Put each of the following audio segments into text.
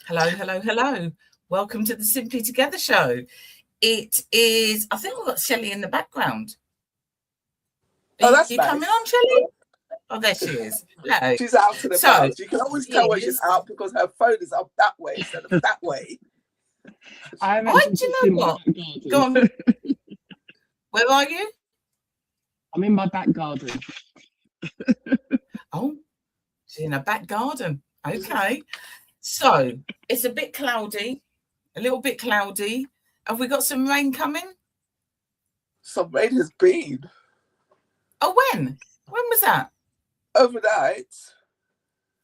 Hello, hello, hello. Welcome to the Simply Together show. It is, I think we've got Shelley in the background. Oh, that's you nice. coming on, Shelley? Oh, there she is. Hello. She's out and about. You can always tell when she's out because her phone is up that way instead of that way. Do you know what? Go on. Where are you? I'm in my back garden. Oh, she's in her back garden. Okay. So it's a bit cloudy, a little bit cloudy. Have we got some rain coming? Some rain has been. Oh, when? When was that? Overnight.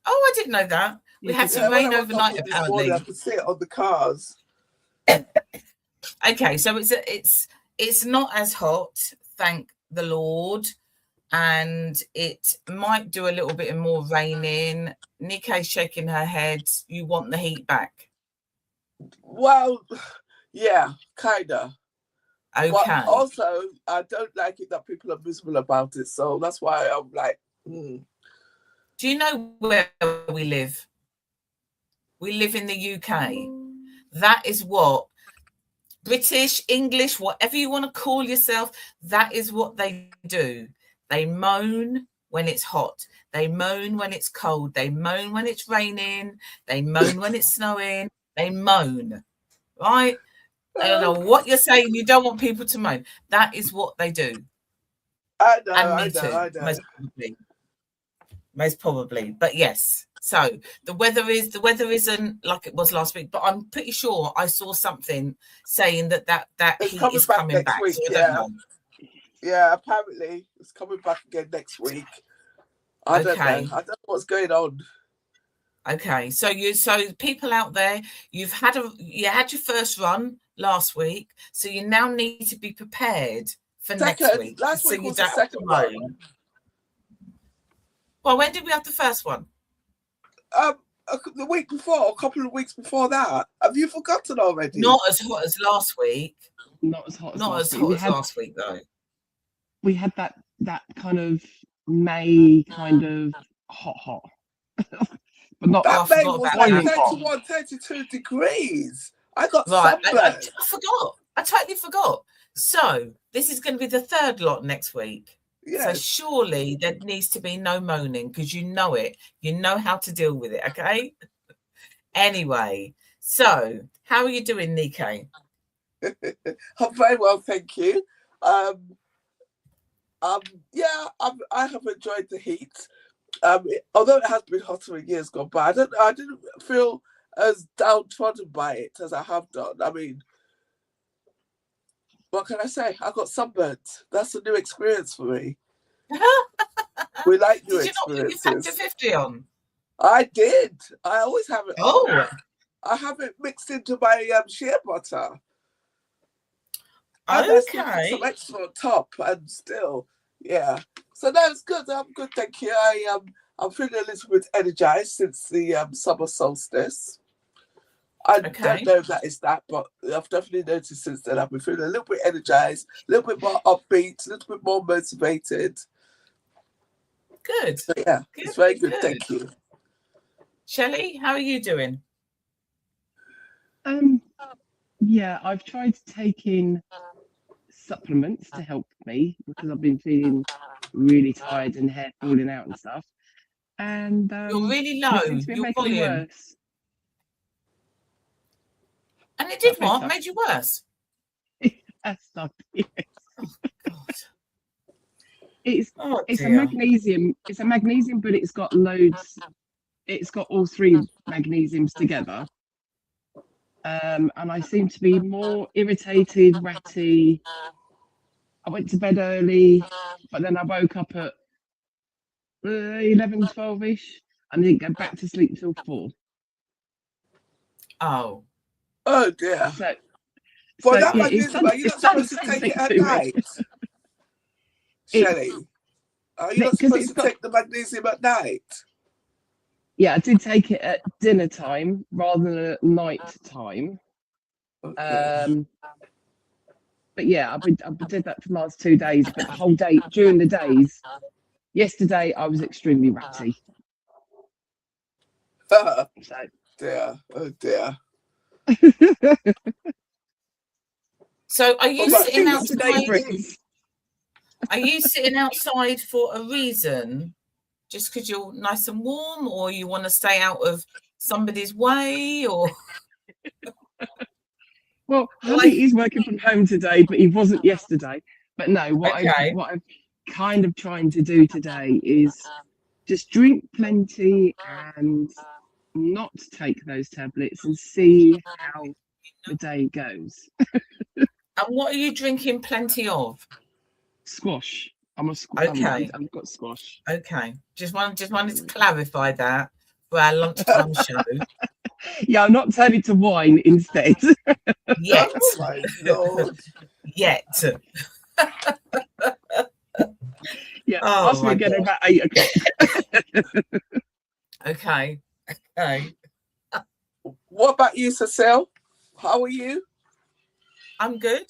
Oh, I didn't know that. We had some rain overnight, apparently. I could see it on the cars. Okay, so it's not as hot, thank the Lord, and it might do a little bit more raining. Nikki's shaking her head. You want the heat back? Well, yeah, kinda. Okay. But also, I don't like it that people are miserable about it, so that's why I'm like. Do you know where we live? We live in the UK. That is what British, English, whatever you want to call yourself, that is what they do. They moan when it's hot. They moan when it's cold. They moan when it's raining. They moan when it's snowing. They moan, right? I don't know what you're saying. You don't want people to moan. That is what they do. I know, and me I know, too, I know. Most probably. But yes. So the weather isn't like it was last week, but I'm pretty sure I saw something saying that heat is coming back. Week, so I don't know. Yeah, apparently it's coming back again next week. I don't know what's going on. Okay, so people out there, you had your first run last week, so you now need to be prepared for next week. Last week was the second run. Well, when did we have the first one? The week before, a couple of weeks before that. Have you forgotten already? Not as hot as last week. Not as hot as last week, though. We had that kind of May kind of hot. But not that May was like 31, 32 degrees. I got sunburned. I forgot. I totally forgot. So this is going to be the third lot next week. Yes. So surely there needs to be no moaning because you know it. You know how to deal with it, okay? Anyway, so how are you doing, Nikki? I'm very well, thank you. I have enjoyed the heat. Although it has been hotter in years gone by, I didn't feel as downtrodden by it as I have done. I mean, what can I say? I got sunburnt. That's a new experience for me. We like new experiences. Did you not put your factor 50 on? I did. I always have it. Oh, I have it mixed into my shea butter. Okay. Some extra on top, and still, yeah. So that's good. I'm good, thank you. I'm feeling a little bit energized since the summer solstice. I don't know if that is that, but I've definitely noticed since then I've been feeling a little bit energized, a little bit more upbeat, a little bit more motivated. Good. So, yeah, it's very good. Thank you. Shelley, how are you doing? Yeah, I've tried to take in supplements to help me because I've been feeling really tired and hair falling out and stuff. And you're really low. Your volume. Worse. And it did what? Made you worse? That's not. Yes. Oh God. It's a magnesium. It's a magnesium, but it's got loads. It's got all three magnesiums together. And I seem to be more irritated, ratty. I went to bed early, but then I woke up at 11, 12-ish and didn't go back to sleep till 4. Oh dear. You're not supposed to take it at night. Shelley, are you not supposed to take the magnesium at night? Yeah, I did take it at dinner time rather than at night time. Okay. But yeah, I did that for the last 2 days. But the whole day, during the days, yesterday I was extremely ratty. dear. Oh dear. So are you sitting outside? Are you sitting outside for a reason? Just because you're nice and warm, or you want to stay out of somebody's way, or? Well, hubby is working from home today, but he wasn't yesterday. But no, what I'm kind of trying to do today is just drink plenty and not take those tablets and see how the day goes. And what are you drinking plenty of? Squash. I've got squash. Okay. Just wanted to clarify that for our lunchtime show. Yeah, I'm not turning to wine instead. Yet. Oh my Lord. Yet. Yeah, ask me again about 8 o'clock. Okay. What about you, Cecile? How are you? I'm good.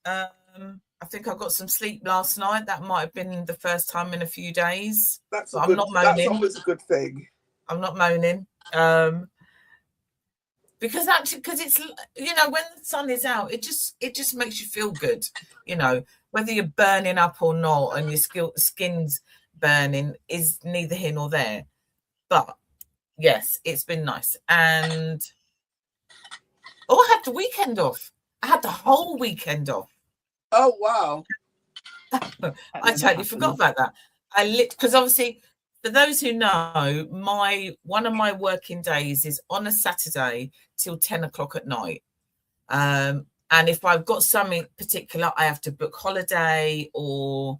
I think I got some sleep last night. That might have been the first time in a few days. I'm not moaning. That's always a good thing. I'm not moaning. Because it's, you know, when the sun is out, it just makes you feel good. You know, whether you're burning up or not, and your skin's burning is neither here nor there. But yes, it's been nice. And I had the weekend off. I had the whole weekend off. Oh wow! I totally forgot about that. Because obviously, for those who know, one of my working days is on a Saturday till 10 o'clock at night. And if I've got something particular, I have to book holiday, or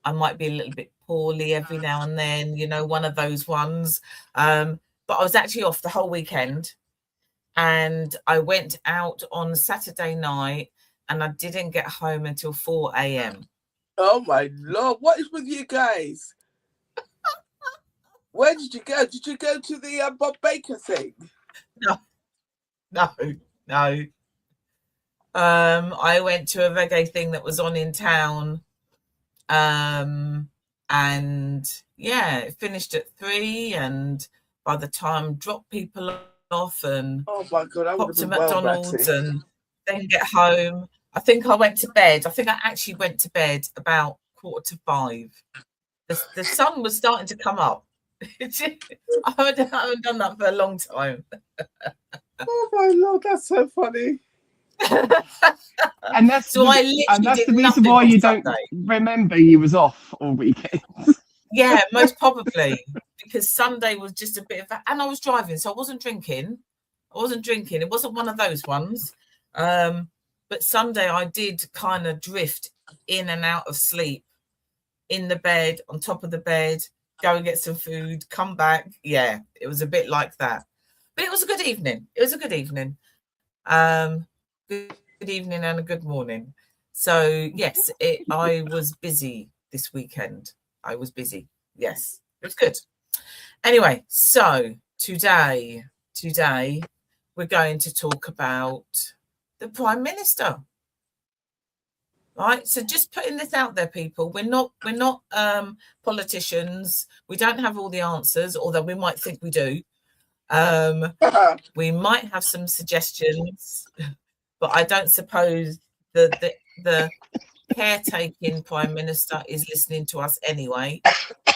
I might be a little bit poorly every now and then, you know, one of those ones. But I was actually off the whole weekend, and I went out on Saturday night, and I didn't get home until 4 a.m. Oh my Lord, what is with you guys? Where did you go? Did you go to the Bob Baker thing? No. I went to a reggae thing that was on in town. And yeah, it finished at 3, and by the time dropped people off and oh my God, I popped to McDonald's and then get home. I think I went to bed. I think I actually went to bed about 4:45. The sun was starting to come up. I haven't done that for a long time. Oh my Lord, that's so funny. And that's the reason why you don't remember you was off all weekend. Yeah, most probably, because Sunday was just a bit of and I was driving, so I wasn't drinking. It wasn't one of those ones. But Sunday I did kind of drift in and out of sleep, in the bed, on top of the bed, go and get some food, come back. Yeah, it was a bit like that. But it was a good evening. Good evening and a good morning. So yes, I was busy this weekend. I was busy. Yes, it was good. Anyway, so today we're going to talk about the Prime Minister. Right, so just putting this out there, people. We're not politicians. We don't have all the answers, although we might think we do. We might have some suggestions, but I don't suppose the caretaking Prime Minister is listening to us anyway,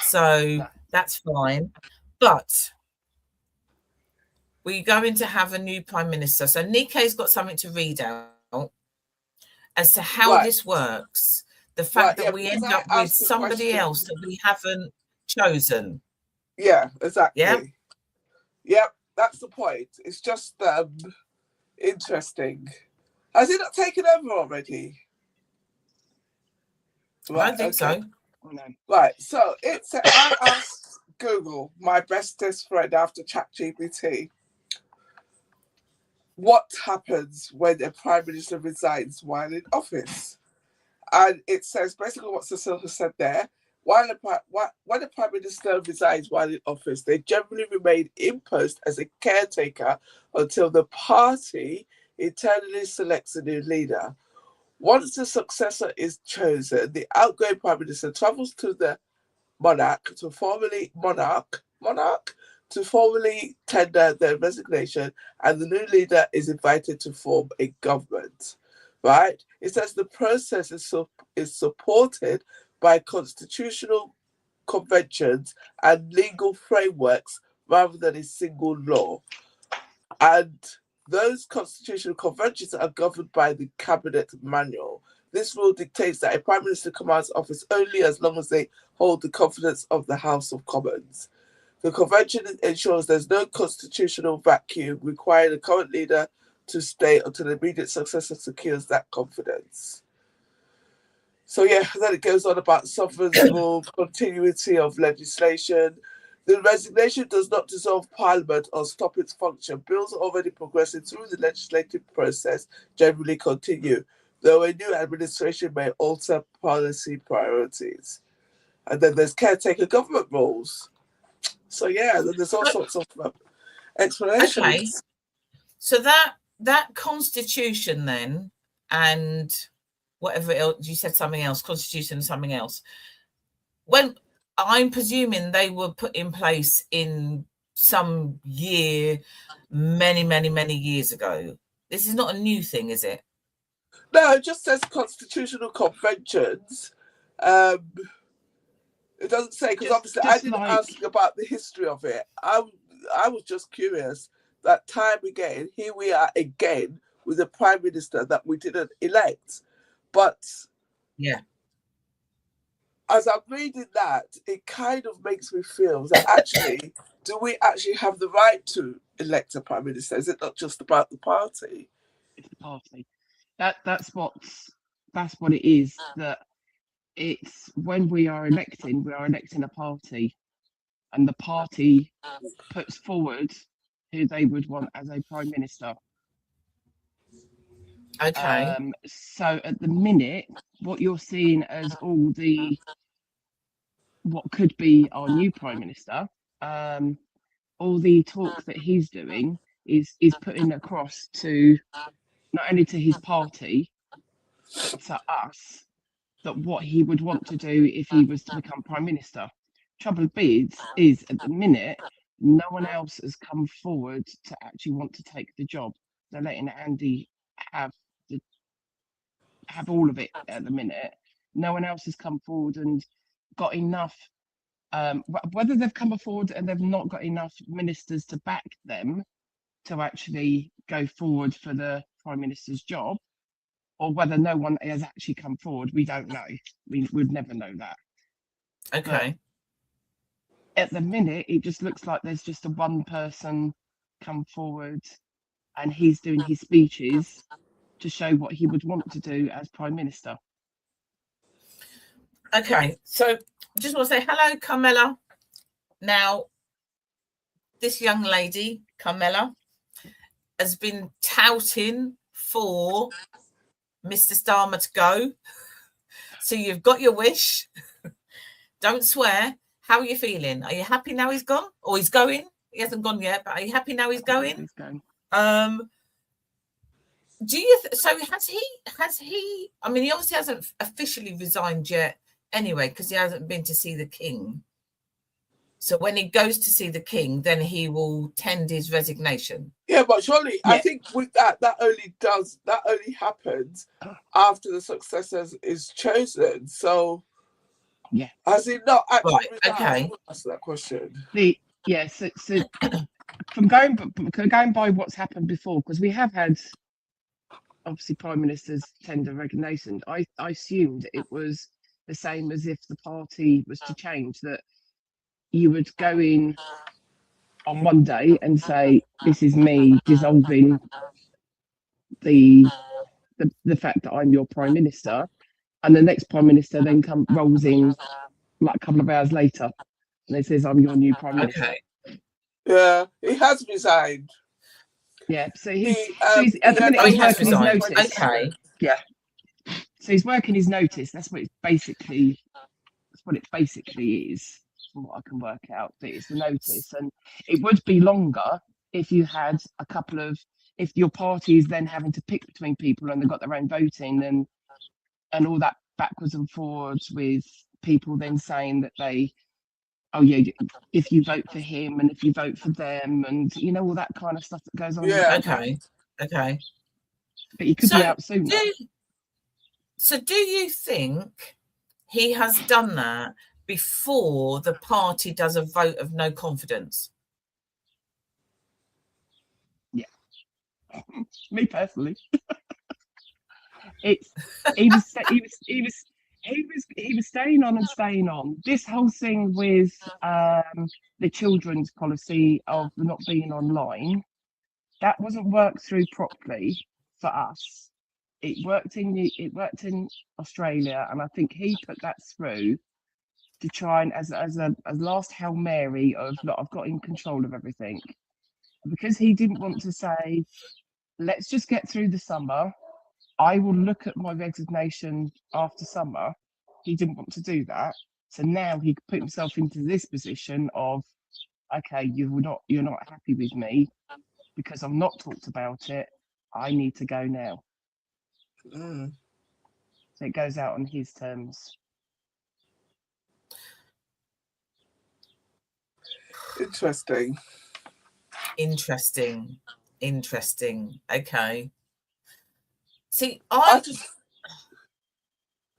so that's fine. But we're going to have a new Prime Minister. So Nike's got something to read out as to how this works. The fact that we end up with somebody else that we haven't chosen. Yeah, exactly. Yeah. Yep, that's the point. It's just interesting. Has it not taken over already? Right, I don't think so. Right, so I asked Google, my bestest friend after ChatGPT, what happens when a Prime Minister resigns while in office? And it says basically what Cecile has said there. When a Prime Minister resigns while in office, they generally remain in post as a caretaker until the party internally selects a new leader. Once the successor is chosen, the outgoing Prime Minister travels to the monarch to formally to formally tender their resignation, and the new leader is invited to form a government. Right? It says the process is supported by constitutional conventions and legal frameworks rather than a single law. And those constitutional conventions are governed by the cabinet manual. This rule dictates that a prime minister commands office only as long as they hold the confidence of the House of Commons. The convention ensures there's no constitutional vacuum, requiring the current leader to stay until the immediate successor secures that confidence. So yeah, then it goes on about sovereign's rule, continuity of legislation. The resignation does not dissolve Parliament or stop its function. Bills already progressing through the legislative process generally continue, though a new administration may alter policy priorities. And then there's caretaker government roles. So yeah, then there's all sorts of explanations. Okay. So that constitution then, and whatever else you said, something else, constitution and something else. When I'm presuming they were put in place in some year, many years ago. This is not a new thing, is it? No, it just says constitutional conventions. It doesn't say, because obviously I didn't ask about the history of it. I was just curious that time again, here we are again with a prime minister that we didn't elect. But yeah, as I'm reading that, it kind of makes me feel that actually, do we actually have the right to elect a prime minister? Is it not just about the party? It's the party. That's what it is. That it's when we are electing a party, and the party puts forward who they would want as a prime minister. Okay. So at the minute, what you're seeing as all the what could be our new prime minister, all the talk that he's doing is putting across to not only to his party but to us that what he would want to do if he was to become prime minister. Trouble is at the minute no one else has come forward to actually want to take the job. They're letting Andy have all of it at the minute. No one else has come forward and got enough. Whether they've come forward and they've not got enough ministers to back them to actually go forward for the prime minister's job, or whether no one has actually come forward, we don't know. We would never know that. Okay. But at the minute, it just looks like there's just a one person come forward, and he's doing his speeches to show what he would want to do as prime minister. Okay, so just want to say hello, Carmela. Now, this young lady, Carmela, has been touting for Mr. Starmer to go. So you've got your wish. Don't swear. How are you feeling? Are you happy now he's gone? Or he's going? He hasn't gone yet, but are you happy now he's going? He's going. Do you so has he I mean, he obviously hasn't officially resigned yet anyway, because he hasn't been to see the king. So when he goes to see the king, then he will tend his resignation. Yeah, but surely I think with that only happens after the successor is chosen. So yeah, has he not actually resigned? Okay, ask that question. So from going by what's happened before, because we have had obviously prime ministers tender resignation. I assumed it was the same as if the party was to change, that you would go in on one day and say, this is me dissolving the fact that I'm your prime minister, and the next prime minister then rolls in like a couple of hours later and it says, I'm your new prime minister. Okay. Yeah, he has resigned. Yeah, so he's at the minute he's working his notice. Okay. Yeah. So he's working his notice. That's what it basically is, from what I can work out. That it's the notice, and it would be longer if you had if your party is then having to pick between people and they've got their own voting and all that backwards and forwards with people then saying that they oh yeah, if you vote for him and if you vote for them, and you know all that kind of stuff that goes on in the campaign. Okay. But he could be out sooner. Do you think he has done that before the party does a vote of no confidence? Yeah. Me personally. He was staying on and staying on. This whole thing with the children's policy of not being online, that wasn't worked through properly for us. It worked in Australia, and I think he put that through to try and as a last Hail Mary of, look, I've got in control of everything. Because he didn't want to say, let's just get through the summer, I will look at my resignation after summer. He didn't want to do that. So now he put himself into this position of, okay, you're not happy with me because I've not talked about it. I need to go now. So it goes out on his terms. Interesting. Okay. See, I just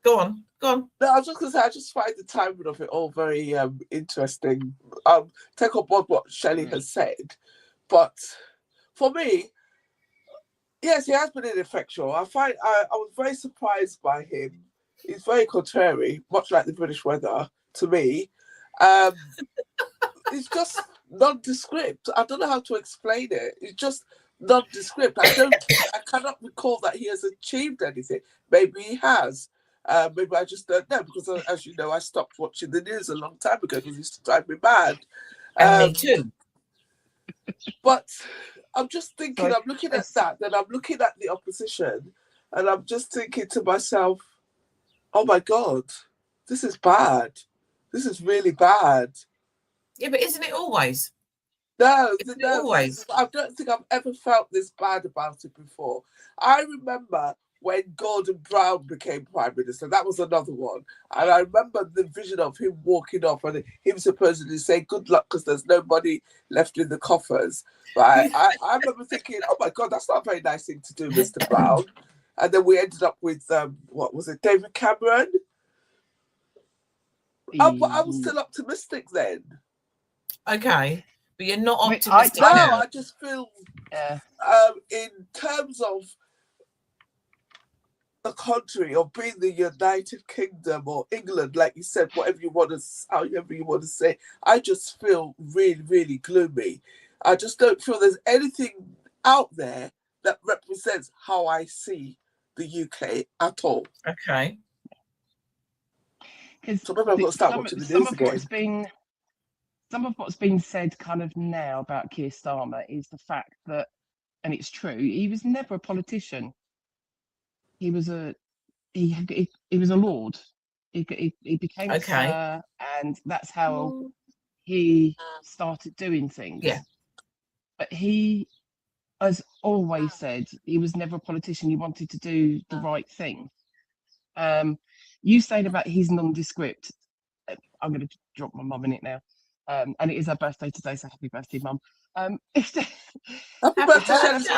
go on. No, I was just going to say, I just find the timing of it all very interesting. Take on board what Shelley has said, but for me, yes, he has been ineffectual. I was very surprised by him. He's very contrary, much like the British weather to me. It's just nondescript. I don't know how to explain it. It's just nondescript. I cannot recall that he has achieved anything. Maybe he has. Maybe I just don't know, because as you know, I stopped watching the news a long time ago because it used to drive me mad. And me too. But I'm just thinking, I'm looking at that, then I'm looking at the opposition, and I'm just thinking to myself, oh my God, this is bad. This is really bad. Yeah, but isn't it always? No, always. I don't think I've ever felt this bad about it before. I remember when Gordon Brown became Prime Minister. That was another one. And I remember the vision of him walking off and him supposedly saying, good luck because there's no money left in the coffers. Right? I remember thinking, oh my God, that's not a very nice thing to do, Mr. Brown. And then we ended up with, what was it, David Cameron? Oh, but I was still optimistic then. Okay. But you're not optimistic now. No, I just feel, in terms of the country or being the United Kingdom or England, like you said, however you want to say, I just feel really, really gloomy. I just don't feel there's anything out there that represents how I see the UK at all. Okay. So maybe I've got to start watching the news again. Some of what's been said kind of now about Keir Starmer is the fact that, and it's true, he was never a politician. He was a lord. He became a sir, and that's how he started doing things. Yeah. But he has always said he was never a politician. He wanted to do the right thing. You saying about his nondescript. I'm going to drop my mum in it now. And it is her birthday today, so happy birthday, Mum. Happy birthday!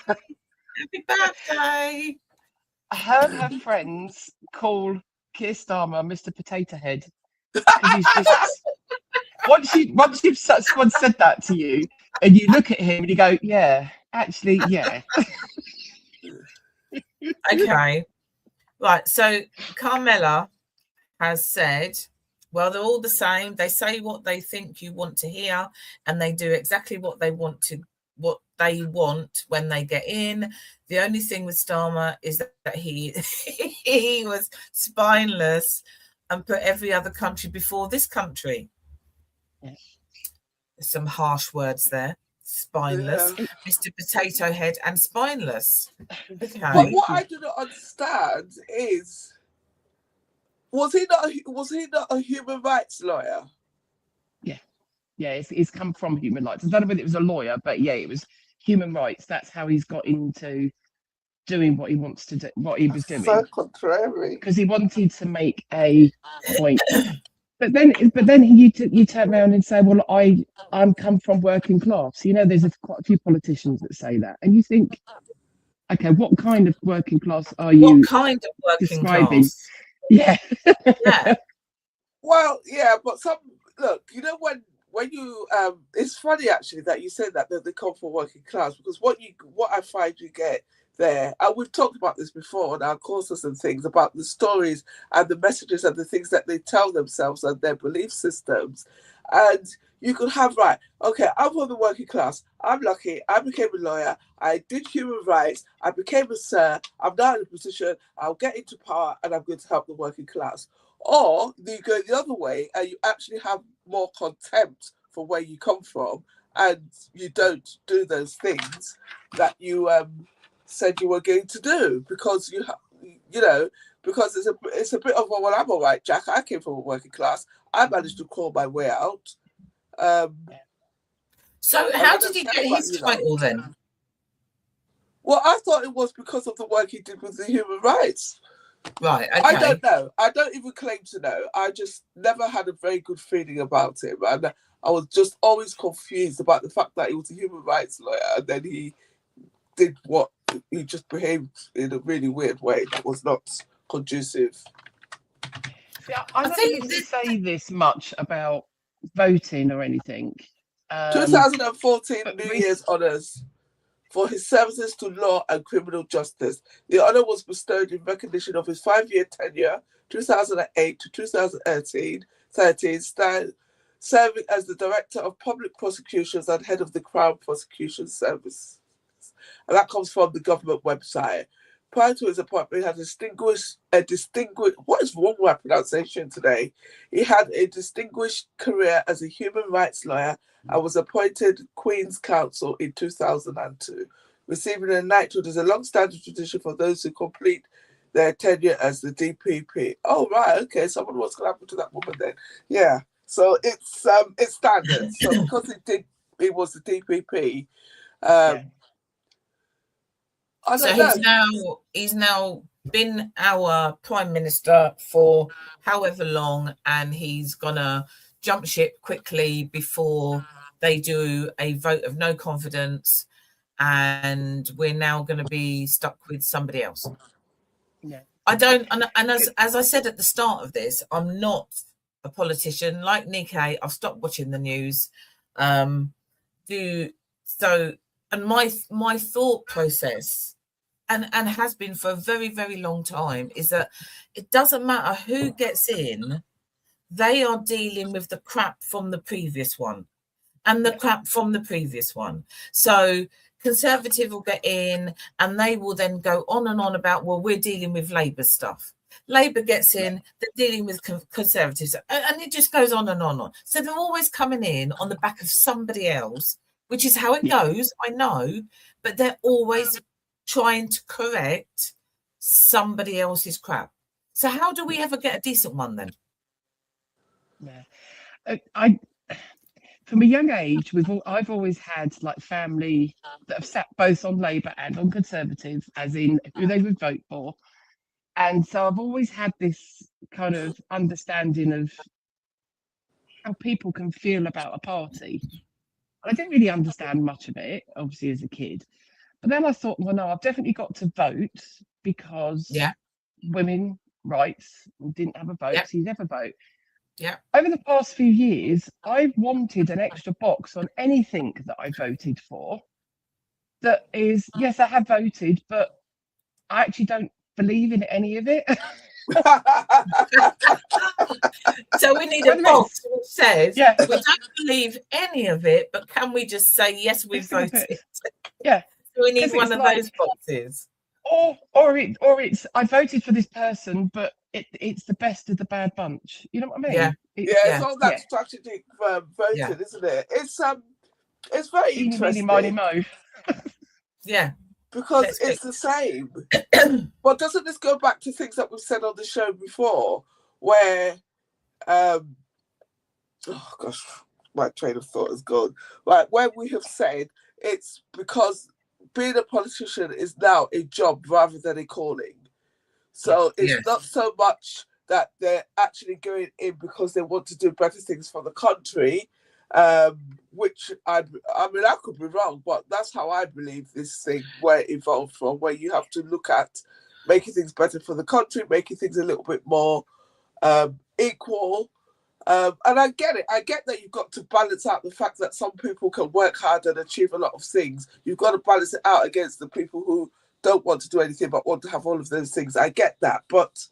Happy birthday! Her friends call Keir Starmer Mr. Potato Head. He's just, once you've someone said that to you, and you look at him and you go, yeah, actually, yeah. Okay. Right, so Carmela has said, well, they're all the same. They say what they think you want to hear, and they do exactly what they want when they get in. The only thing with Starmer is that he was spineless and put every other country before this country. Yes. There's some harsh words there. Spineless, Mr. Potato Head, and spineless. Okay. But what I do not understand is, was he not a human rights lawyer? Yeah, it's come from human rights. I don't know whether it was a lawyer, but yeah, it was human rights. That's how he's got into doing what he wants to do, what he was doing. So contrary. Because he wanted to make a point But then you turn around and say, well, I'm come from working class. You know, there's quite a few politicians that say that, and you think, okay, what kind of working class are What you kind of working describing? class? Yeah. Yeah. Well, yeah, but look, you know, when you it's funny actually that you said that they come from working class, because what I find you get there, and we've talked about this before on our courses and things, about the stories and the messages and the things that they tell themselves and their belief systems. And you could have, right, okay, I'm from the working class, I'm lucky, I became a lawyer, I did human rights, I became a sir, I'm now in a position, I'll get into power and I'm going to help the working class. Or you go the other way and you actually have more contempt for where you come from, and you don't do those things that you said you were going to do, because because it's a bit of a, well, I'm all right, Jack. I came from a working class. I managed to crawl my way out. So how did he get his title then? Well, I thought it was because of the work he did with the human rights. Right, okay. I don't know. I don't even claim to know. I just never had a very good feeling about him. And I was just always confused about the fact that he was a human rights lawyer, and then he did what he just behaved in a really weird way that was not conducive. See, I don't think to say this much about voting or anything. 2014 New Year's honours for his services to law and criminal justice. The honour was bestowed in recognition of his 5-year tenure, 2008 to 2013, serving as the Director of Public Prosecutions and Head of the Crown Prosecution Service. And that comes from the government website. Prior to his appointment, he had what is wrong with my pronunciation today? He had a distinguished career as a human rights lawyer and was appointed Queen's Counsel in 2002. Receiving a knighthood is a long-standing tradition for those who complete their tenure as the DPP. Oh, right, okay, so what's going to happen to that woman then? Yeah, so it's standard. So because he was the DPP, he's now been our Prime Minister for however long, and he's gonna jump ship quickly before they do a vote of no confidence, and we're now going to be stuck with somebody else. Yeah. I don't, and as I said at the start of this, I'm not a politician. Like Nikkei, I've stopped watching the news. And my thought process, and has been for a very, very long time, is that it doesn't matter who gets in, they are dealing with the crap from the previous one and the crap from the previous one. So Conservative will get in and they will then go on and on about, well, we're dealing with Labour stuff. Labour gets in, they're dealing with Conservatives, and it just goes on and on and on. So they're always coming in on the back of somebody else, which is how it goes, I know, but they're always trying to correct somebody else's crap. So how do we ever get a decent one then? Yeah, from a young age, I've always had like family that have sat both on Labour and on Conservative, as in who they would vote for, and so I've always had this kind of understanding of how people can feel about a party. I didn't really understand much of it, obviously, as a kid. But then I thought, well, no, I've definitely got to vote because women rights didn't have a vote, so you never vote. Yeah. Over the past few years, I've wanted an extra box on anything that I voted for. That is, yes, I have voted, but I actually don't believe in any of it. So we need a box which says, we don't believe any of it, but can we just say, yes, we voted? Yeah. So we need one of those boxes. Or it's, I voted for this person, but it's the best of the bad bunch. You know what I mean? Yeah. It's all that strategic voting, isn't it? It's very interesting. Meeny, mo. Yeah. Because it's the same. But doesn't this go back to things that we've said on the show before, where oh gosh, my train of thought is gone. Like, where we have said it's because being a politician is now a job rather than a calling. So it's not so much that they're actually going in because they want to do better things for the country, which I mean, I could be wrong, but that's how I believe this thing where it evolved from, where you have to look at making things better for the country, making things a little bit more equal. And I get it. I get that you've got to balance out the fact that some people can work hard and achieve a lot of things. You've got to balance it out against the people who don't want to do anything but want to have all of those things. I get that. But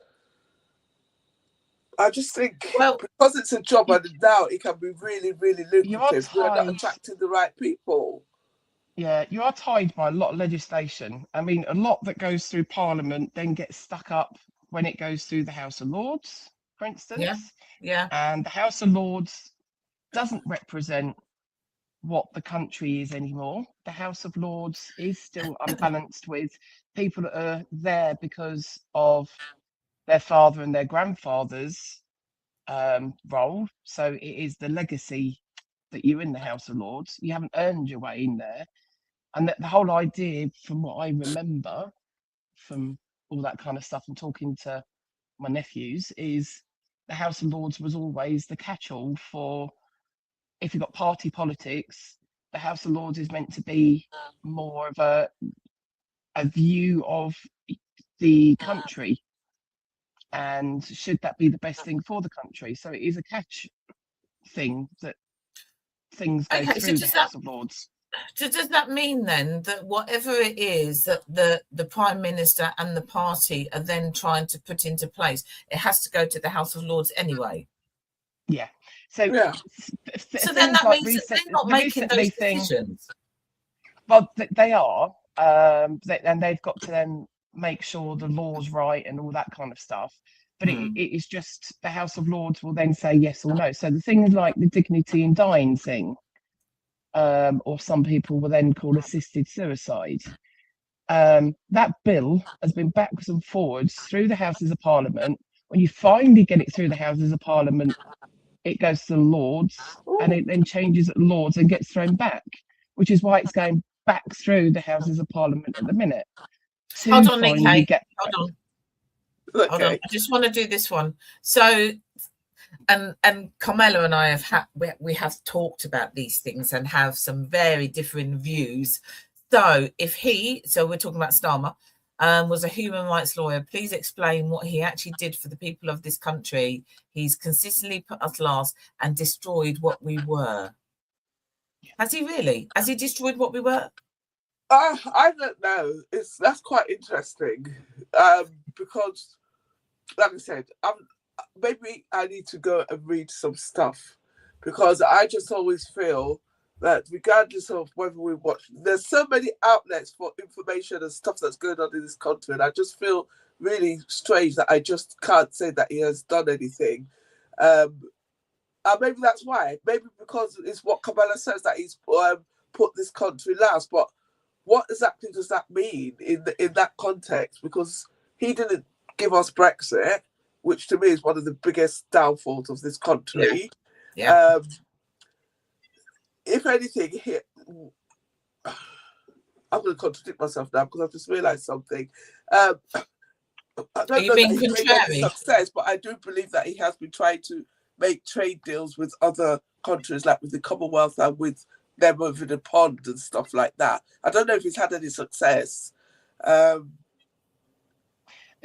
I just think because it's a job and now it can be really, really lucrative, we're not attracting the right people. Yeah, you are tied by a lot of legislation. I mean, a lot that goes through Parliament then gets stuck up when it goes through the House of Lords, for instance. Yeah. And the House of Lords doesn't represent what the country is anymore. The House of Lords is still unbalanced with people that are there because of their father and their grandfather's role. So it is the legacy that you're in the House of Lords. You haven't earned your way in there. And the whole idea, from what I remember from all that kind of stuff and talking to my nephews, is the House of Lords was always the catch-all for, if you've got party politics, the House of Lords is meant to be more of a view of the country, and should that be the best thing for the country? So it is a catch thing that things go through the House of Lords. So does that mean then that whatever it is that the Prime Minister and the party are then trying to put into place, it has to go to the House of Lords anyway? Yeah. So then that means that they're not making those decisions. Well, they are, and they've got to then make sure the law's right and all that kind of stuff. But it is just the House of Lords will then say yes or no. So the things like the dignity in dying thing, or some people will then call assisted suicide. That bill has been backwards and forwards through the Houses of Parliament. When you finally get it through the Houses of Parliament, it goes to the Lords, and it then changes at the Lords and gets thrown back, which is why it's going back through the Houses of Parliament at the minute. Hold on, Nikkei. Hold on. I just want to do this one. So, and Carmela and I we have talked about these things and have some very different views. So so we're talking about Starmer, was a human rights lawyer, please explain what he actually did for the people of this country. He's consistently put us last and destroyed what we were. Has he really? Has he destroyed what we were? I don't know. That's quite interesting, because, like I said, maybe I need to go and read some stuff, because I just always feel that regardless of whether we watch, there's so many outlets for information and stuff that's going on in this country, and I just feel really strange that I just can't say that he has done anything. And maybe that's why. Maybe because it's what Kamala says, that he's put this country last. But what exactly does that mean in that context? Because he didn't give us Brexit, which to me is one of the biggest downfalls of this country. Yeah. If anything, I'm going to contradict myself now because I've just realised something. I don't know that he's made any success, but I do believe that he has been trying to make trade deals with other countries, like with the Commonwealth and with them over the pond and stuff like that. I don't know if he's had any success. The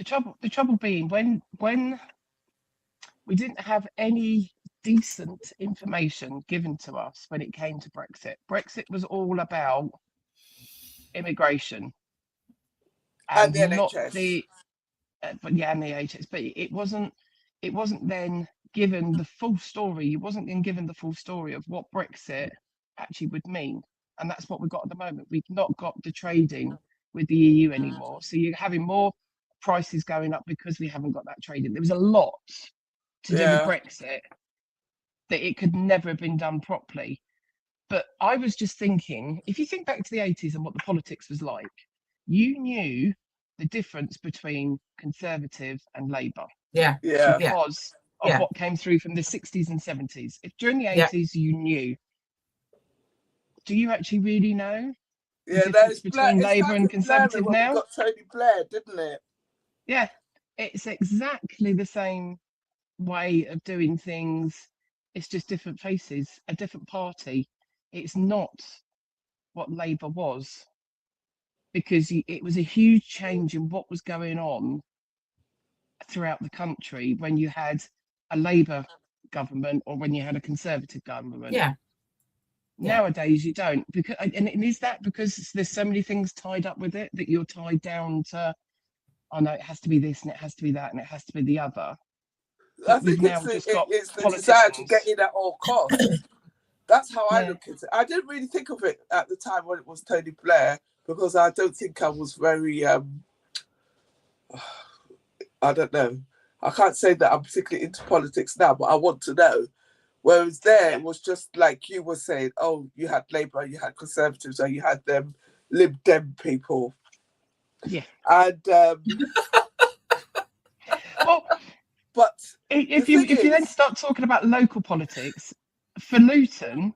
trouble being when we didn't have any decent information given to us when it came to Brexit. Brexit was all about immigration and the not NHS. And the NHS, but it wasn't then given the full story. You wasn't then given the full story of what Brexit actually would mean, and that's what we've got at the moment. We've not got the trading with the EU anymore, so you're having more prices going up because we haven't got that trading. There was a lot to do with Brexit that it could never have been done properly. But I was just thinking, if you think back to the 80s and what the politics was like, you knew the difference between Conservative and Labour. Because of what came through from the 60s and 70s. If during the 80s you knew, do you actually really know the difference between Labour and Conservative now? Got Tony Blair, didn't it? Yeah. it's exactly the same way of doing things. It's just different faces, a different party. It's not what Labour was, because it was a huge change in what was going on throughout the country when you had a Labour government or when you had a Conservative government. Yeah. Nowadays you don't, because and is that because there's so many things tied up with it that you're tied down to, oh no, it has to be this and it has to be that and it has to be the other. I We've think now it's just got the desire to get in at all costs. That's how I look at it. I didn't really think of it at the time when it was Tony Blair, because I don't think I was very, I don't know. I can't say that I'm particularly into politics now, but I want to know. Whereas there, it was just like you were saying, oh, you had Labour, you had Conservatives, or you had them Lib Dem people. Yeah. And well, but if you then start talking about local politics, for Luton,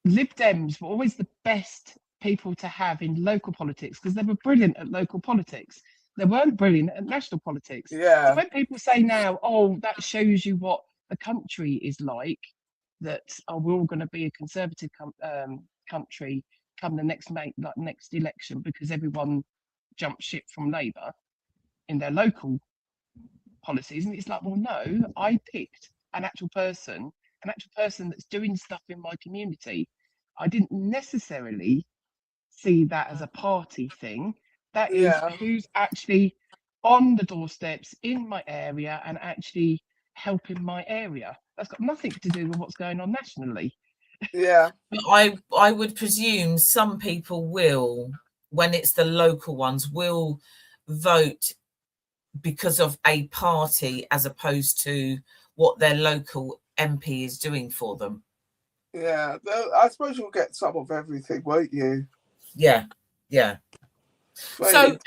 Lib Dems were always the best people to have in local politics because they were brilliant at local politics. They weren't brilliant at national politics. Yeah. So when people say now, oh, that shows you what the country is like, that we're all going to be a conservative country come the next election because everyone jumped ship from Labour in their local policies, and it's like, well, no, I picked an actual person that's doing stuff in my community. I didn't necessarily see that as a party thing. That is who's actually on the doorsteps in my area and actually helping my area. That's got nothing to do with what's going on nationally. Yeah. I would presume some people will, when it's the local ones, will vote because of a party as opposed to what their local MP is doing for them. Yeah, I suppose you'll get some of everything, won't you? Yeah, yeah. Very so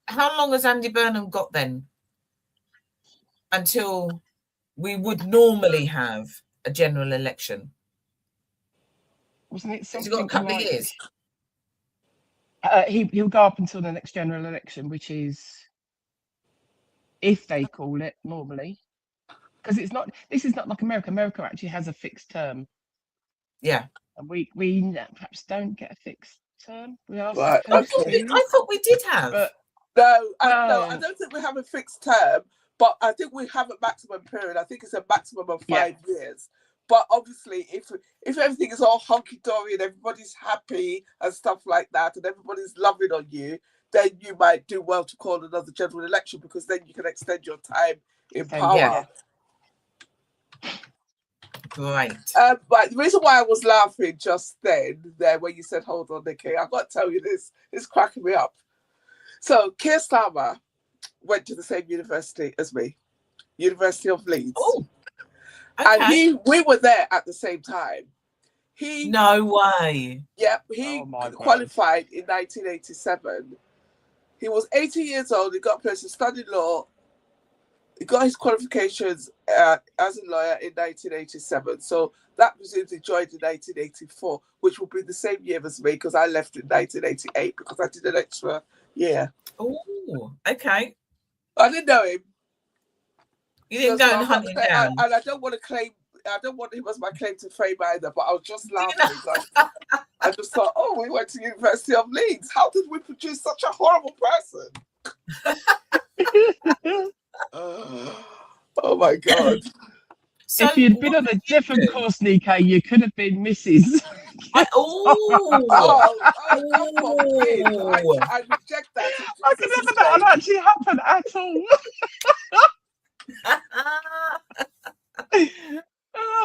how long has Andy Burnham got then until we would normally have a general election? Wasn't it something? He's got a couple of years. He'll go up until the next general election, which is, if they call it, normally, because this is not like America. America actually has a fixed term. Yeah. And we perhaps don't get a fixed term. We are right, supposed okay. to. I thought we did have. But no, I don't think we have a fixed term, but I think we have a maximum period. I think it's a maximum of 5 years. But obviously, if everything is all hunky-dory and everybody's happy and stuff like that, and everybody's loving on you, then you might do well to call another general election, because then you can extend your time in power. Yeah. Great. But the reason why I was laughing just then, there when you said, "Hold on, Nikki," I've got to tell you this. It's cracking me up. So Keir Starmer went to the same university as me, University of Leeds. Oh. Okay. And we were there at the same time. No way. Yep, he qualified in 1987. He was 80 years old. He got a place to study law. He got his qualifications as a lawyer in 1987. So that presumes he joined in 1984, which will be the same year as me, because I left in 1988 because I did an extra year. Oh, okay. I didn't know him. You didn't go and hunt him down. And I don't want him as my claim to fame either, but I was just laughing. I just thought, oh, we went to University of Leeds. How did we produce such a horrible person? Oh my God. So if you'd been on a different course, Nico, you could have been Mrs. I reject that. I could never that would actually happen at all.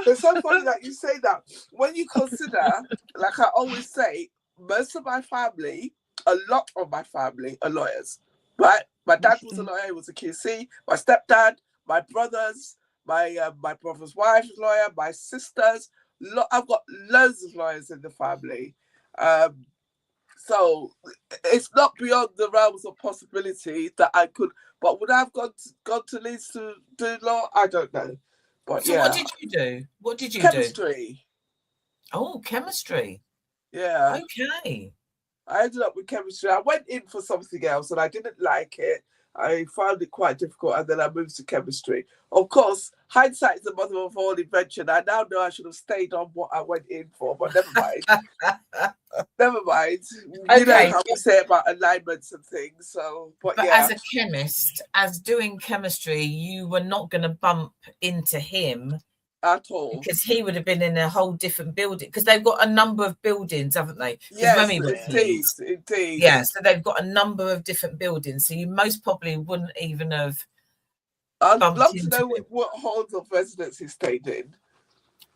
It's so funny that you say that. When you consider, like I always say, most of my family, a lot of my family are lawyers, right? My dad was a lawyer, he was a QC. My stepdad, my brothers, my brother's wife is a lawyer, my sisters. I've got loads of lawyers in the family. So it's not beyond the realms of possibility that I could, but would I have gone to Leeds to do law? I don't know. But so what did you do? Chemistry. Oh, chemistry. Yeah. Okay. I ended up with chemistry. I went in for something else and I didn't like it. I found it quite difficult, and then I moved to chemistry. Of course, hindsight is the mother of all invention. I now know I should have stayed on what I went in for, but never mind. Never mind. Okay. You know how we say about alignments and things. So, but yeah. As a chemist, as doing chemistry, you were not going to bump into him at all, because he would have been in a whole different building, because they've got a number of buildings, haven't they? Yes, indeed. Yeah, so they've got a number of different buildings, so you most probably wouldn't even have. I'd love to know what halls of residence he stayed in.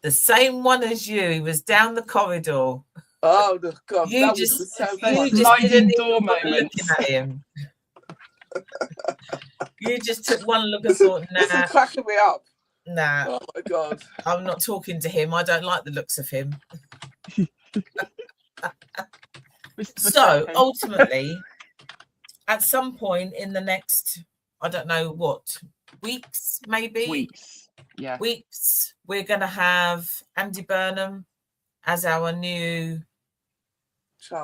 The same one as you. He was down the corridor. Oh the God! You that just, was the you just didn't even bother looking at him. You just took one look and thought, nah. This is cracking me up. Nah. Oh my God. I'm not talking to him. I don't like the looks of him. So ultimately, at some point in the next, I don't know what, weeks, maybe? Weeks, yeah. Weeks, we're going to have Andy Burnham as our new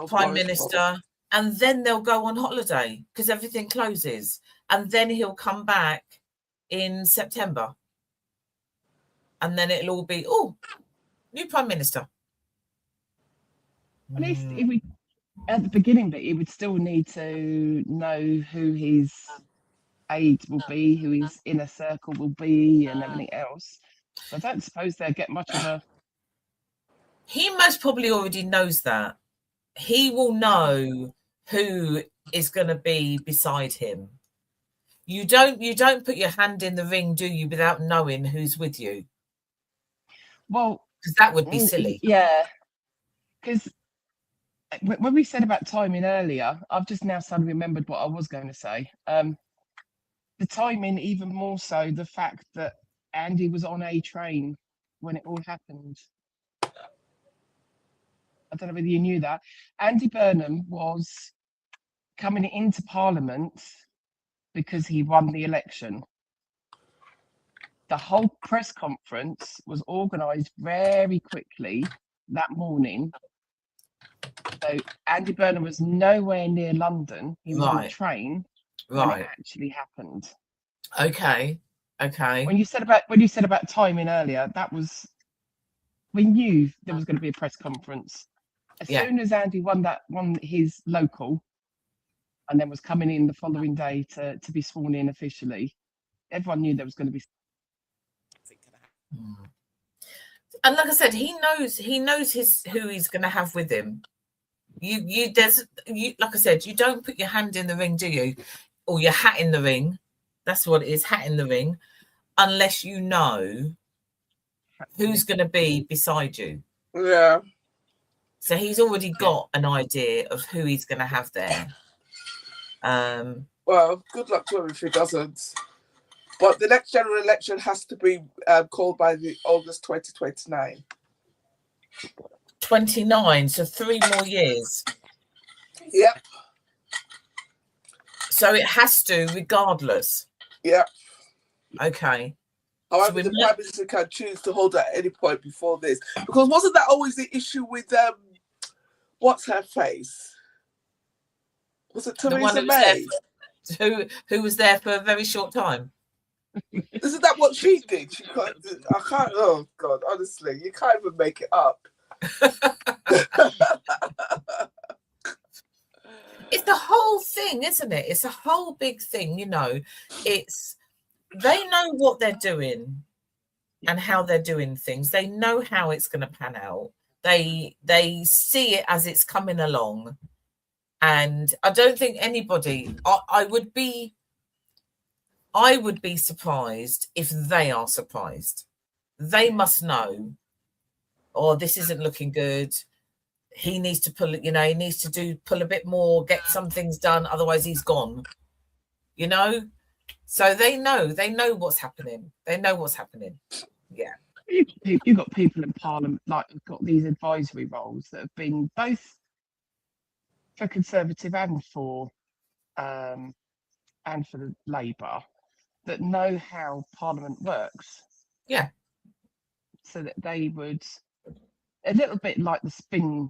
Prime Minister. And then they'll go on holiday because everything closes. And then he'll come back in September. And then it'll all be, new Prime Minister. At least if we, at the beginning, that he would still need to know who his aides will be, who his inner circle will be, and everything else. So I don't suppose they'll get much of a. He most probably already knows that. He will know who is going to be beside him. You don't put your hand in the ring, do you, without knowing who's with you? Well, because that would be silly. Yeah, because when we said about timing earlier, I've just now suddenly remembered what I was going to say. The timing, even more so, the fact that Andy was on a train when it all happened. I don't know whether you knew that. Andy Burnham was coming into Parliament because he won the election. The whole press conference was organised very quickly that morning. So Andy Burnham was nowhere near London. He was on a train when it actually happened. Okay. When you said about timing earlier, that was, we knew there was going to be a press conference. As soon as Andy won his local, and then was coming in the following day to be sworn in officially, everyone knew there was going to be. And like I said, he knows who he's going to have with him. Like I said, you don't put your hand in the ring, do you? Or your hat in the ring. That's what it is, hat in the ring, unless you know who's going to be beside you. Yeah. So he's already got an idea of who he's going to have there. Well, good luck to him if he doesn't. But the next general election has to be called by the August 2029. 29, so 3 more years. Yep. So it has to, regardless. Yep. Okay. However, the Prime Minister can choose to hold at any point before this. Because wasn't that always the issue with what's her face? Was it Theresa May? Who was there for a very short time? Isn't that what she did? I can't. Oh God! Honestly, you can't even make it up. It's the whole thing, isn't it? It's a whole big thing. You know, they know what they're doing and how they're doing things. They know how it's going to pan out. They see it as it's coming along, and I don't think anybody. I would be surprised if they are surprised. They must know, this isn't looking good. He needs to pull a bit more, get some things done. Otherwise he's gone, So they know what's happening. They know what's happening. Yeah. You've got people in Parliament, like, who've got these advisory roles that have been both for Conservative and for the Labour, that know how Parliament works. Yeah. So that they would, a little bit like the spin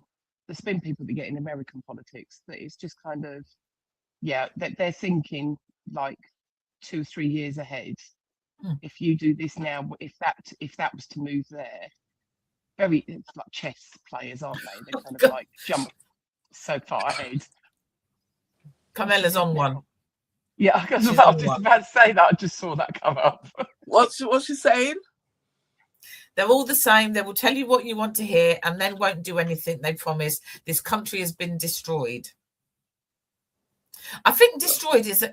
people that get in American politics, that it's just kind of, that they're thinking like 2-3 years ahead. If you do this now, if that was to move there, it's like chess players, aren't they? They kind of like jump so far ahead. Carmella's on one. Yeah, I was about to say that. I just saw that come up. What's she saying? They're all the same. They will tell you what you want to hear and then won't do anything they promise. This country has been destroyed. I think destroyed is a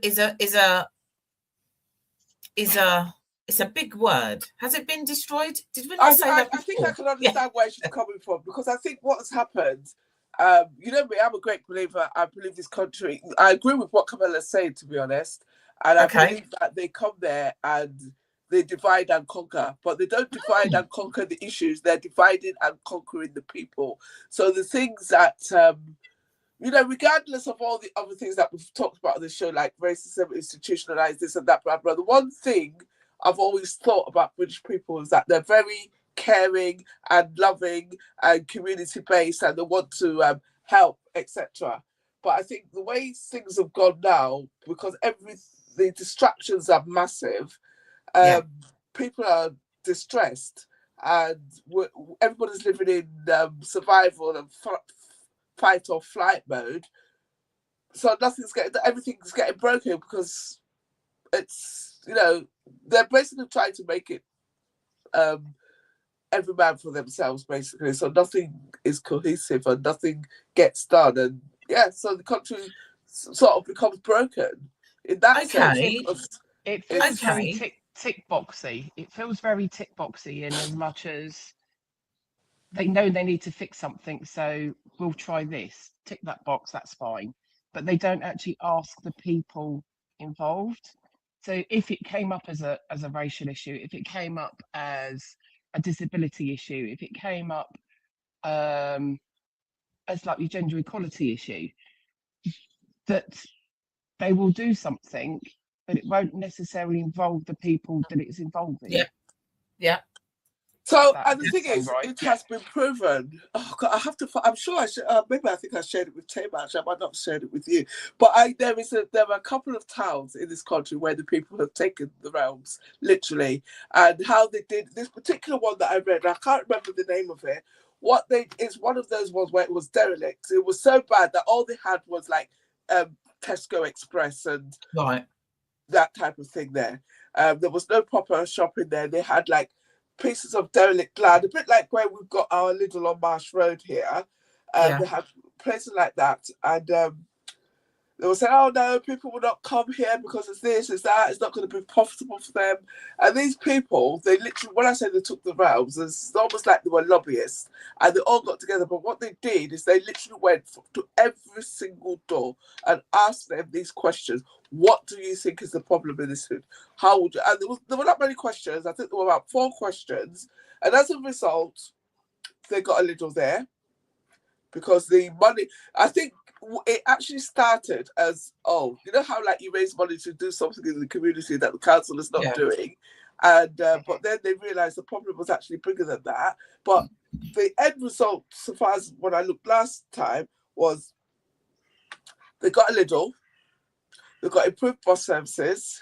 big word. Has it been destroyed? Did we not say that before? I think I can understand where she's coming from, because I think what has happened, you know me, I'm a great believer. I believe this country, I agree with what Camilla's saying, to be honest. And I believe that they come there and they divide and conquer, but they don't divide and conquer the issues. They're dividing and conquering the people. So the things that, you know, regardless of all the other things that we've talked about on the show, like racism, institutionalized, this and that, blah, blah, the one thing I've always thought about British people is that they're very caring and loving and community-based, and they want to help, etc. But I think the way things have gone now, because the distractions are massive, people are distressed, and everybody's living in survival and fight or flight mode. So everything's getting broken, because it's, you know, they're basically trying to make it every man for themselves, basically. So nothing is cohesive and nothing gets done, and so the country sort of becomes broken in that sense. It feels very tick boxy. It feels very tick boxy, in as much as they know they need to fix something, so we'll try this, tick that box, that's fine. But they don't actually ask the people involved. So if it came up as a racial issue, if it came up as a disability issue, if it came up as like a gender equality issue, that they will do something, but it won't necessarily involve the people that it's involving. Yeah. So, and the thing is, it has been proven. Oh God, I have to. I'm sure I should. Maybe I think I shared it with Taylor. Actually, I might not have shared it with you. But there are a couple of towns in this country where the people have taken the realms, literally, and how they did this particular one that I read. I can't remember the name of it. It's one of those ones where it was derelict. It was so bad that all they had was like Tesco Express and that type of thing there. There was no proper shopping there. They had like pieces of derelict land, a bit like where we've got our Lidl on Marsh Road here. They have places like that, and they will say, oh no, people will not come here because it's this, it's that, it's not going to be profitable for them. And these people, they literally, when I say they took the realms, it's almost like they were lobbyists, and they all got together. But what they did is they literally went to every single door and asked them these questions. What do you think is the problem in this food? How would you? And there were not many questions. I think there were about 4 questions. And as a result, they got a little there, because the money, I think it actually started as, you know how like you raise money to do something in the community that the council is not doing, and but then they realised the problem was actually bigger than that. But the end result, so far as when I looked last time, was they got a little, they got improved bus services,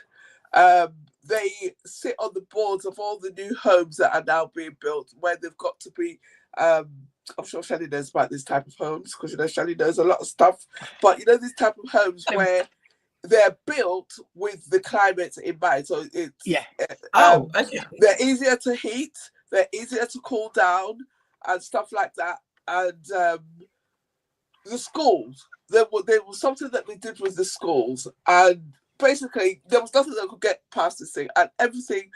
they sit on the boards of all the new homes that are now being built, where they've got to be I'm sure Shelley knows about this type of homes, because, you know, Shelley knows a lot of stuff. But, you know, these type of homes where they're built with the climate in mind. So it's... they're easier to heat, they're easier to cool down and stuff like that. And the schools, there was something that they did with the schools. And basically, there was nothing that could get past this thing. And everything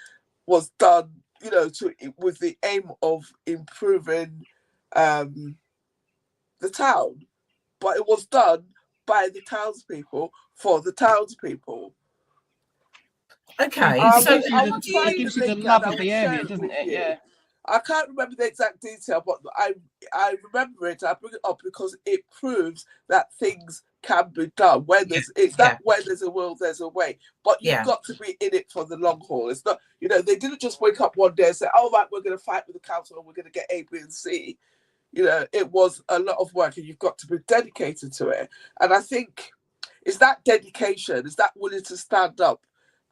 was done, you know, with the aim of improving the town, but it was done by the townspeople for the townspeople. Okay, so it gives you the love of the area, doesn't it? Yeah. I can't remember the exact detail, but I remember it. I bring it up because it proves that things can be done. Where there's where there's a will, there's a way. But you've got to be in it for the long haul. It's not, you know, they didn't just wake up one day and say, "Oh right, we're going to fight with the council and we're going to get A, B, and C." You know, it was a lot of work, and you've got to be dedicated to it. And I think It's that dedication, it's that willing to stand up,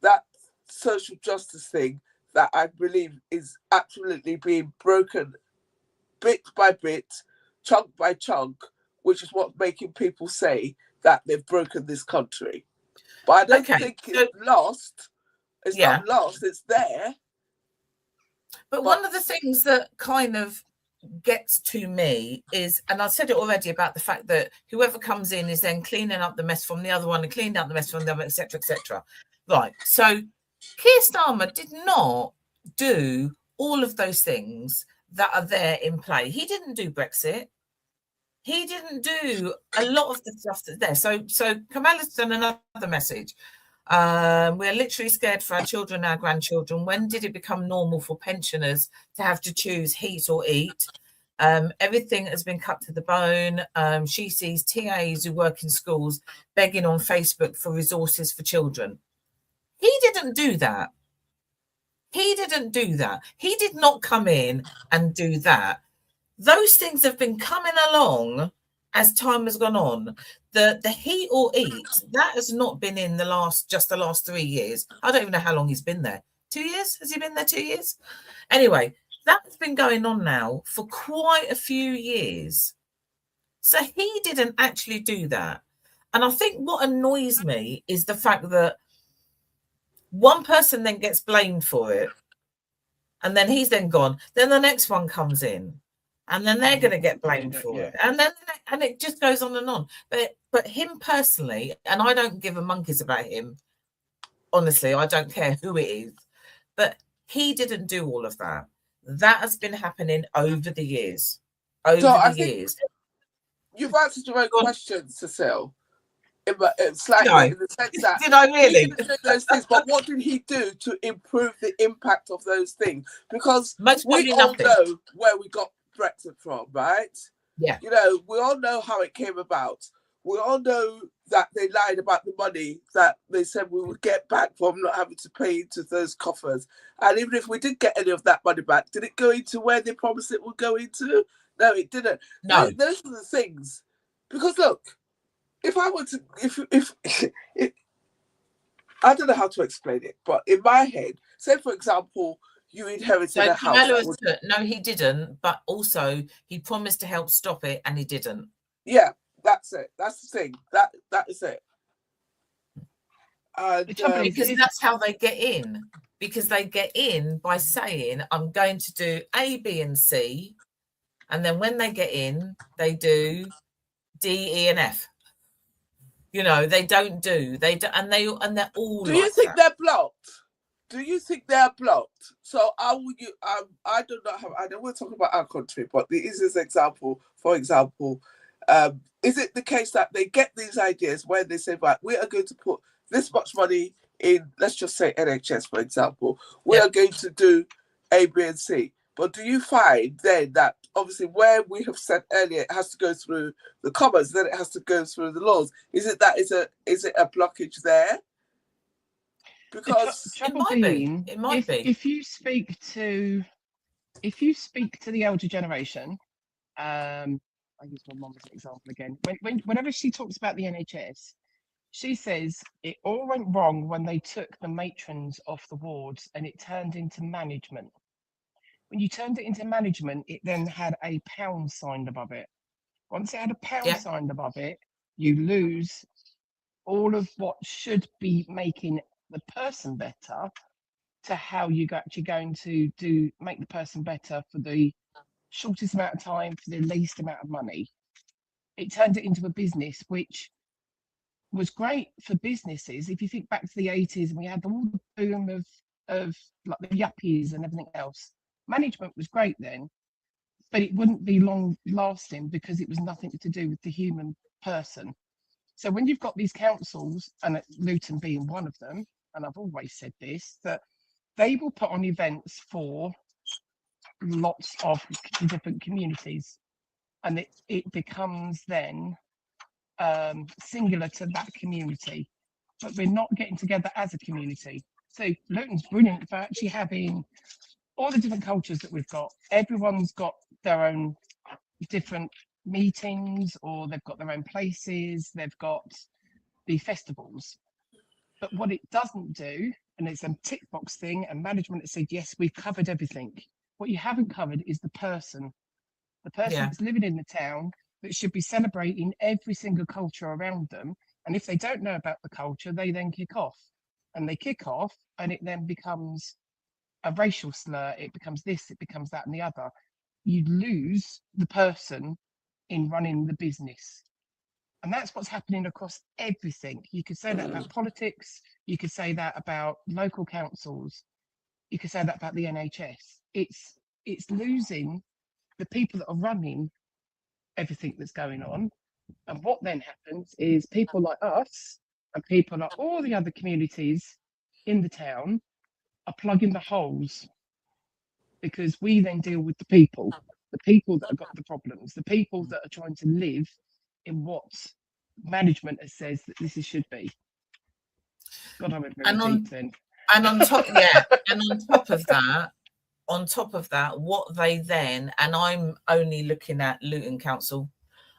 that social justice thing that I believe is absolutely being broken bit by bit, chunk by chunk, which is what's making people say that they've broken this country. But I don't think it's lost. It's not lost, it's there. But one of the things that kind of gets to me is, and I said it already, about the fact that whoever comes in is then cleaning up the mess from the other one and cleaning up the mess from the other, etc., etc. Right. So Keir Starmer did not do all of those things that are there in play. He didn't do Brexit. He didn't do a lot of the stuff that's there. So Kamala's done another message. We're literally scared for our children, our grandchildren. When did it become normal for pensioners to have to choose heat or eat? Everything has been cut to the bone. She sees TAs who work in schools begging on Facebook for resources for children. He didn't do that. He didn't do that. He did not come in and do that. Those things have been coming along as time has gone on. The heat or eat, that has not been in the last 3 years. I don't even know how long he's been there. 2 years? Has he been there 2 years? Anyway, that's been going on now for quite a few years. So he didn't actually do that. And I think what annoys me is the fact that one person then gets blamed for it, and then he's then gone. Then the next one comes in, and then they're going to get blamed for it, and it just goes on and on. But him personally, and I don't give a monkeys about him. Honestly, I don't care who it is, but he didn't do all of that. That has been happening over the years. You've answered your own question, Cecile. Slightly, no. In the sense that did I really? He didn't do those things, but what did he do to improve the impact of those things? Because we all know where we got Brexit from, right? Yeah. You know, we all know how it came about. We all know that they lied about the money that they said we would get back from not having to pay into those coffers. And even if we did get any of that money back, did it go into where they promised it would go into? No, it didn't. No. Those are the things. Because look, if I were to, if I don't know how to explain it, but in my head, say for example, you inherited a house. No, he didn't. But also, he promised to help stop it, and he didn't. Yeah, that's it. That's the thing. That is it. Because that's how they get in. Because they get in by saying, "I'm going to do A, B, and C," and then when they get in, they do D, E, and F. You know, they don't do. They do, and they're all. Do you think they're blocked? Do you think they're blocked? So I don't know how. I know we're talking about our country, but there is this example. For example, is it the case that they get these ideas where they say, right, we are going to put this much money in, let's just say NHS, for example, we are going to do A, B, and C. But do you find then that obviously where we have said earlier, it has to go through the Commons, then it has to go through the laws? Is it a blockage there? Because it might be. If you speak to the elder generation, I use my mum as an example again. Whenever she talks about the NHS, she says it all went wrong when they took the matrons off the wards and it turned into management. When you turned it into management, it then had a pound sign above it. Once it had a pound sign above it, you lose all of what should be making the person better to how you're actually going to make the person better for the shortest amount of time, for the least amount of money. It turned it into a business, which was great for businesses. If you think back to the 80s and we had all the boom of like the yuppies and everything else, management was great then, but it wouldn't be long lasting because it was nothing to do with the human person. So when you've got these councils, and Luton being one of them, and I've always said this, that they will put on events for lots of different communities, and it becomes then singular to that community, but we're not getting together as a community. So Luton's brilliant for actually having all the different cultures that we've got. Everyone's got their own different meetings, or they've got their own places. They've got the festivals. But what it doesn't do, and it's a tick box thing, and management has said, yes, we've covered everything. What you haven't covered is the person that's living in the town, that should be celebrating every single culture around them. And if they don't know about the culture, they then kick off. And they kick off, and it then becomes a racial slur. It becomes this, it becomes that, and the other. You lose the person in running the business. And that's what's happening across everything. You could say that about politics. You could say that about local councils. You could say that about the NHS. It's losing the people that are running everything that's going on. And what then happens is people like us and people like all the other communities in the town are plugging the holes, because we then deal with the people that have got the problems, the people that are trying to live in what management has says that this should be. God, I went very deep then. And on top, and on top of that, what they then, and I'm only looking at Luton Council,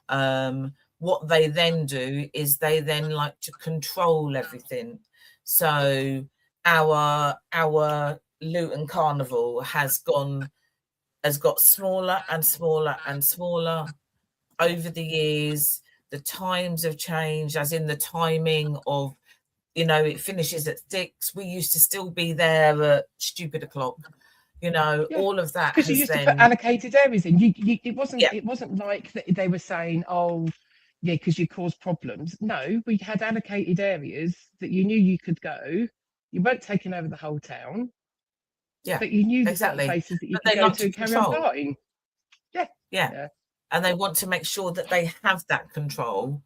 what they then do is they then like to control everything. So our Luton Carnival has got smaller and smaller and smaller over the years. The times have changed, as in the timing of, it finishes at 6. We used to still be there at stupid o'clock. All of that because you used to put allocated areas in. It wasn't like that they were saying, oh yeah, because you caused problems. No, we had allocated areas that you knew you could go. You weren't taking over the whole town. Yeah, but you knew exactly. the places that you could go to carry on partying. Yeah. And they want to make sure that they have that control,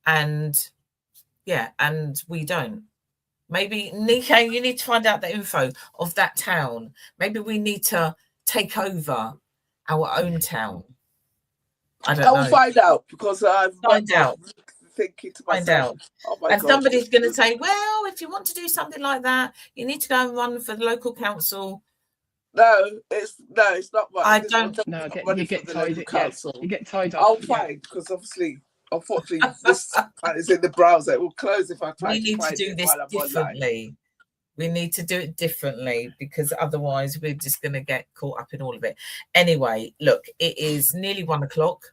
and we don't. Maybe, Nico, you need to find out the info of that town. Maybe we need to take over our own town. I don't know. I'll find out, because I've thinking to myself. Find out. Oh my God. Somebody's going to say, well, if you want to do something like that, you need to go and run for the local council. No, it's not right. I don't. No, you get tied. You get tied up. I'll find, because obviously, unfortunately, this is in the browser. It will close if I try to find it while I'm differently. We need to do it differently, because otherwise we're just going to get caught up in all of it. Anyway, look, it is nearly 1 o'clock.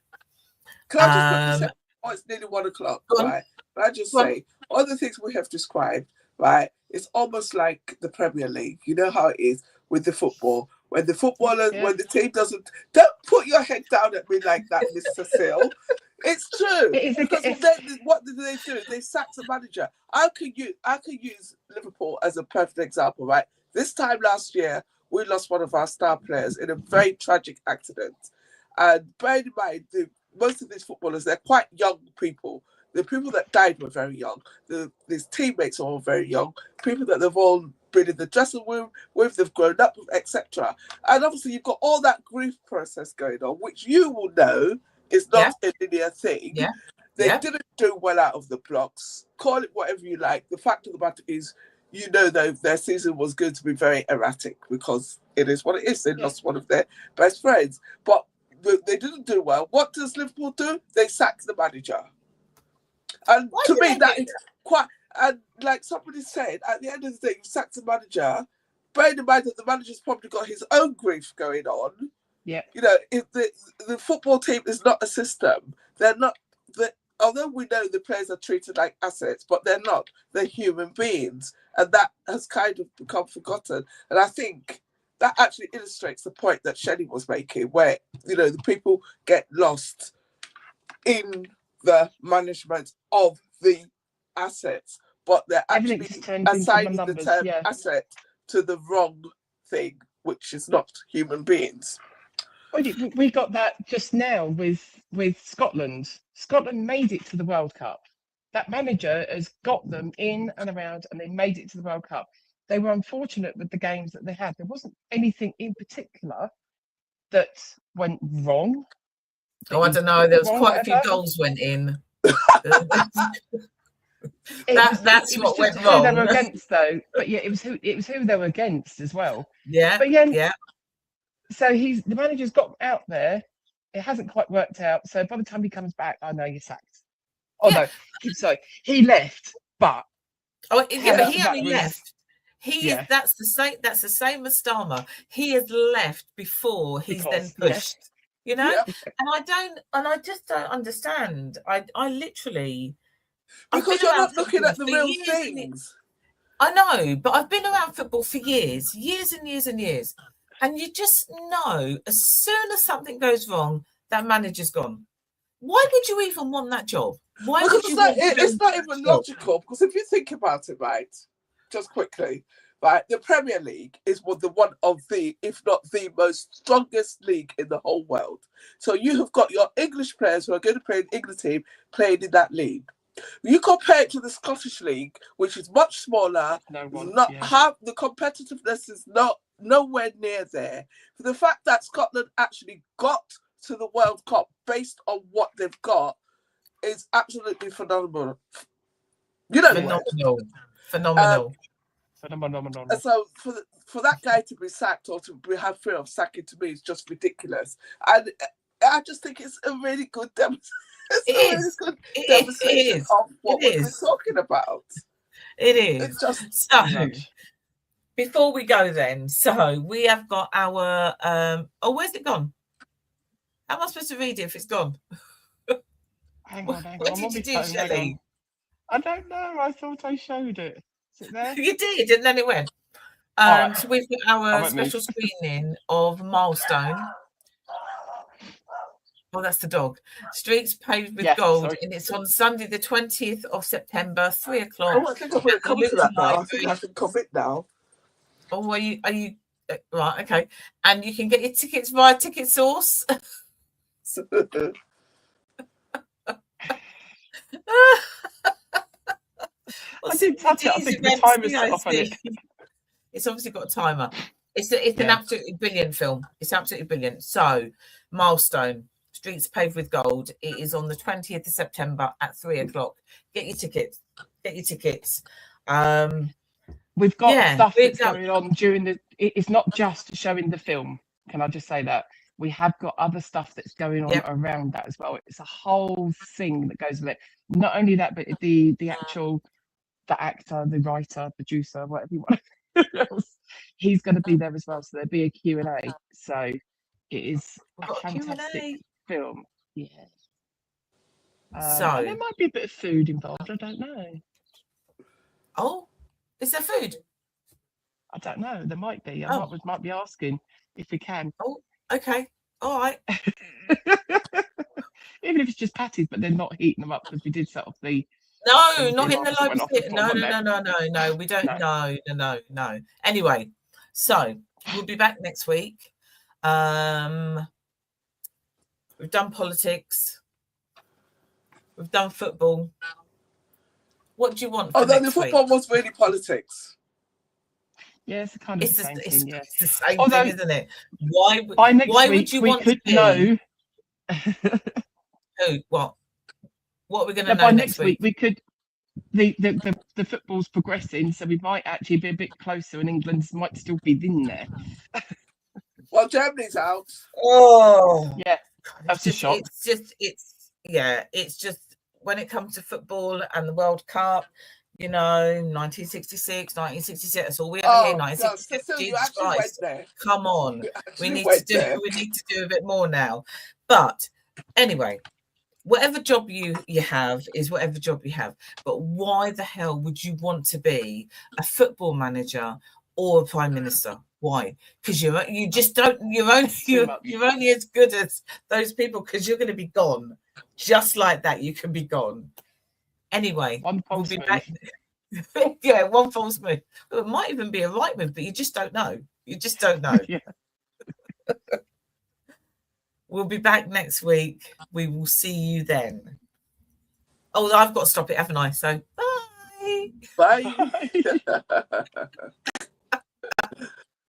Can I just say, it's nearly 1 o'clock, right? Can I just say, all the things we have described, right? It's almost like the Premier League. You know how it is with the football. When the footballers, when the team don't put your head down at me like that, Mr. Sill. It's true. What did they do? They sacked the manager. I could use Liverpool as a perfect example, right? This time last year, we lost one of our star players in a very tragic accident. And bear in mind, most of these footballers, they're quite young people. The people that died were very young. These teammates are all very young. People that they've all been in the dressing room with, they've grown up with, etc. And obviously, you've got all that grief process going on, which you will know is not a linear thing. Yeah. They didn't do well out of the blocks. Call it whatever you like. The fact of the matter is, their season was going to be very erratic, because it is what it is. They lost one of their best friends. But they didn't do well. What does Liverpool do? They sack the manager. And to me, that is quite... And like somebody said, at the end of the day, you sack the manager. Bear in mind that the manager's probably got his own grief going on. Yeah. If the football team is not a system. They're not... Although we know the players are treated like assets, but they're not. They're human beings. And that has kind of become forgotten. And I think that actually illustrates the point that Shelley was making, where, the people get lost in the management of the assets, but they're actually assigning the term asset to the wrong thing, which is not human beings. Well, we got that just now with Scotland. Scotland made it to the World Cup. That manager has got them in and around, and they made it to the World Cup. They were unfortunate with the games that they had. There wasn't anything in particular that went wrong. I don't know. There was quite a few goals went in. That's what went wrong. Who they were against, though. But yeah, it was who they were against as well. Yeah. But so the manager's got out there. It hasn't quite worked out. So by the time he comes back, I know you're sacked. Oh no, sorry, he left, but but he only was, left. That's the same. That's the same as Starmer. He has left before he's then pushed. You know, and I just don't understand. I literally, because you're not looking at the real things. I know, but I've been around football for years and years and years, and you just know as soon as something goes wrong, that manager's gone. Why would you even want that job? Why would you? It's not even logical, because if you think about it, right, just quickly, right, the Premier League is one of the, if not the most strongest league in the whole world. So you have got your English players who are going to play in the England team playing in that league. You compare it to the Scottish League, which is much smaller, have the competitiveness is nowhere near there. For the fact that Scotland actually got to the World Cup based on what they've got is absolutely phenomenal. You know, phenomenal. And so for that guy to be sacked or to have fear of sacking, to me is just ridiculous. And I just think it's a really good demonstration. It is of what we're talking about. It is. It's just so. Before we go, then, so we have got our. Where's it gone? How am I supposed to read it if it's gone? Hang on. What did you do, Shelley? I don't know. I thought I showed it. Is it there? You did, and then it went. So we've got our special screening of Milestone. Oh, that's the dog. Streets Paved with Gold, and it's on Sunday, the 20th of September, 3:00. Oh, I think I'm going to come to that now. I think I can commit now. Oh, are you right? Okay, and you can get your tickets via Ticket Source. I didn't touch it. I think the timer's set off on it. It's obviously got a timer. It's an absolutely brilliant film. It's absolutely brilliant. So, Milestone, Streets Paved with Gold. It is on the 20th of September at 3:00. Get your tickets. We've got stuff that's going on during the. It's not just showing the film. Can I just say that we have got other stuff that's going on around that as well. It's a whole thing that goes with it. Not only that, but the actual, the actor, the writer, producer, whatever you want. He's going to be there as well. So there'll be a Q&A. So it is a fantastic film. Yeah. And there might be a bit of food involved. I don't know. Oh, is there food? I don't know. There might be. I might be asking if we can. Oh, okay. All right. Even if it's just patties, but they're not heating them up, because we did set off the. No, not in the Locust Pit. No. We don't. No. Anyway, so we'll be back next week. We've done politics. We've done football. What do you want? Oh, no, the football was really politics. Yeah, it's kind of the same thing. Yeah, it's the same thing, isn't it? Why would you want to know? What are we going to know by next week? We could. The football's progressing, so we might actually be a bit closer, and England might still be in there. Well, Germany's out. Oh, yeah, that's a shock. It's just when it comes to football and the World Cup, 1966, that's all we ever hear. 1966, Jesus Christ. Come on. We need to do a bit more now. But anyway, whatever job you have is whatever job you have. But why the hell would you want to be a football manager or a prime minister? Why? Because you're only as good as those people, because you're going to be gone. Just like that, you can be gone. Anyway, we'll be back. Yeah, one false move. It might even be a right move, but you just don't know. Yeah. We'll be back next week. We will see you then. Oh, I've got to stop it, haven't I? So bye. Bye.